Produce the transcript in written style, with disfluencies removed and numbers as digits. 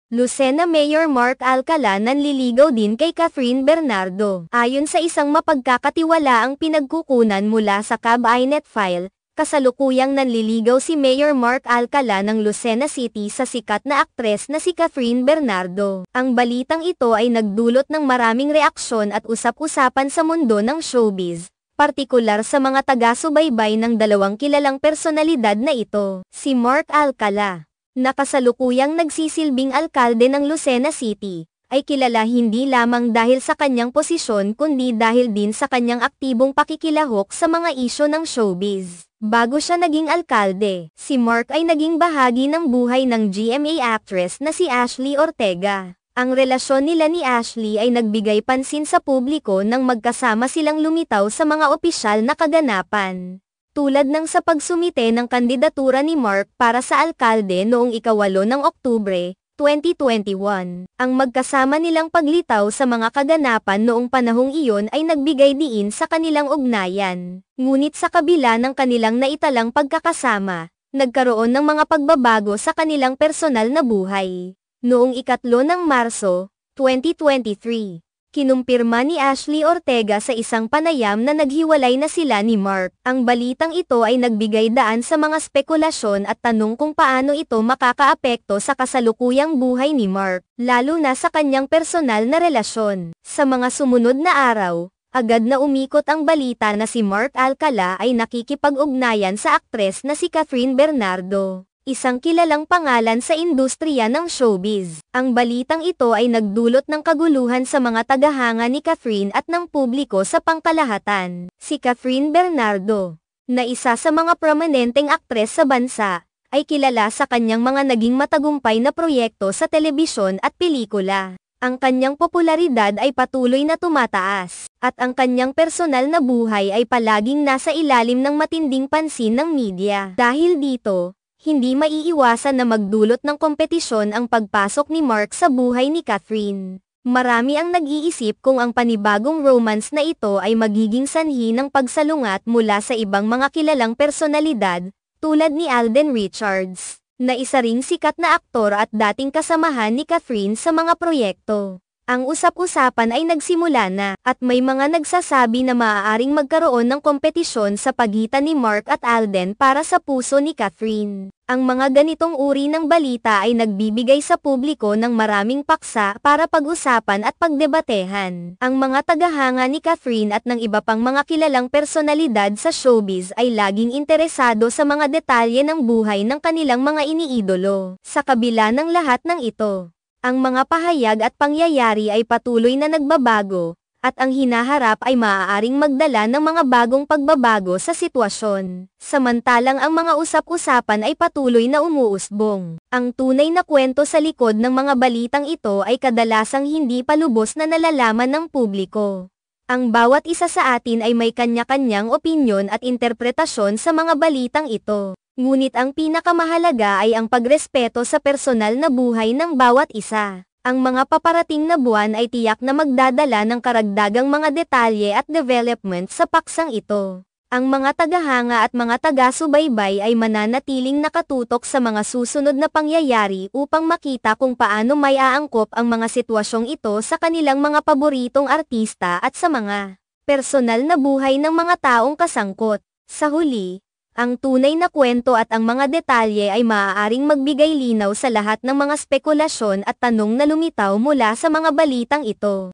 Lucena Mayor Mark Alcala nanliligaw din kay Catherine Bernardo. Ayon sa isang mapagkakatiwalaang pinagkukunan mula sa Cabinet file, kasalukuyang nanliligaw si Mayor Mark Alcala ng Lucena City sa sikat na aktres na si Catherine Bernardo. Ang balitang ito ay nagdulot ng maraming reaksyon at usap-usapan sa mundo ng showbiz, partikular sa mga taga-subaybay ng dalawang kilalang personalidad na ito. Si Mark Alcala, na kasalukuyang nagsisilbing alkalde ng Lucena City, ay kilala hindi lamang dahil sa kanyang posisyon kundi dahil din sa kanyang aktibong pakikilahok sa mga isyu ng showbiz. Bago siya naging alkalde, si Mark ay naging bahagi ng buhay ng GMA actress na si Ashley Ortega. Ang relasyon nila ni Ashley ay nagbigay pansin sa publiko nang magkasama silang lumitaw sa mga opisyal na kaganapan, tulad ng sa pagsumite ng kandidatura ni Mark para sa alkalde noong ika-8 ng Oktubre, 2021. Ang magkasama nilang paglitaw sa mga kaganapan noong panahong iyon ay nagbigay diin sa kanilang ugnayan. Ngunit sa kabila ng kanilang naitalang pagkakasama, nagkaroon ng mga pagbabago sa kanilang personal na buhay. Noong ika-3 ng Marso, 2023, kinumpirma ni Ashley Ortega sa isang panayam na naghiwalay na sila ni Mark. Ang balitang ito ay nagbigay daan sa mga spekulasyon at tanong kung paano ito makakaapekto sa kasalukuyang buhay ni Mark, lalo na sa kanyang personal na relasyon. Sa mga sumunod na araw, agad na umikot ang balita na si Mark Alcala ay nakikipag-ugnayan sa aktres na si Catherine Bernardo, isang kilalang pangalan sa industriya ng showbiz. Ang balitang ito ay nagdulot ng kaguluhan sa mga tagahanga ni Catherine at ng publiko sa pangkalahatan. Si Catherine Bernardo, na isa sa mga prominenteng aktres sa bansa, ay kilala sa kanyang mga naging matagumpay na proyekto sa telebisyon at pelikula. Ang kanyang popularidad ay patuloy na tumataas, at ang kanyang personal na buhay ay palaging nasa ilalim ng matinding pansin ng media. Dahil dito, hindi maiiwasan na magdulot ng kompetisyon ang pagpasok ni Mark sa buhay ni Catherine. Marami ang nag-iisip kung ang panibagong romance na ito ay magiging sanhi ng pagsalungat mula sa ibang mga kilalang personalidad, tulad ni Alden Richards, na isa ring sikat na aktor at dating kasamahan ni Catherine sa mga proyekto. Ang usap-usapan ay nagsimula na, at may mga nagsasabi na maaaring magkaroon ng kompetisyon sa pagitan ni Mark at Alden para sa puso ni Catherine. Ang mga ganitong uri ng balita ay nagbibigay sa publiko ng maraming paksa para pag-usapan at pagdebatehan. Ang mga tagahanga ni Catherine at ng iba pang mga kilalang personalidad sa showbiz ay laging interesado sa mga detalye ng buhay ng kanilang mga iniidolo. Sa kabila ng lahat ng ito, ang mga pahayag at pangyayari ay patuloy na nagbabago, at ang hinaharap ay maaaring magdala ng mga bagong pagbabago sa sitwasyon. Samantalang ang mga usap-usapan ay patuloy na umuusbong. Ang tunay na kwento sa likod ng mga balitang ito ay kadalasang hindi pa lubos na nalalaman ng publiko. Ang bawat isa sa atin ay may kanya-kanyang opinyon at interpretasyon sa mga balitang ito. Ngunit ang pinakamahalaga ay ang pagrespeto sa personal na buhay ng bawat isa. Ang mga paparating na buwan ay tiyak na magdadala ng karagdagang mga detalye at development sa paksang ito. Ang mga tagahanga at mga taga-subaybay ay mananatiling nakatutok sa mga susunod na pangyayari upang makita kung paano may aangkop ang mga sitwasyong ito sa kanilang mga paboritong artista at sa mga personal na buhay ng mga taong kasangkot. Sa huli, ang tunay na kwento at ang mga detalye ay maaaring magbigay linaw sa lahat ng mga spekulasyon at tanong na lumitaw mula sa mga balitang ito.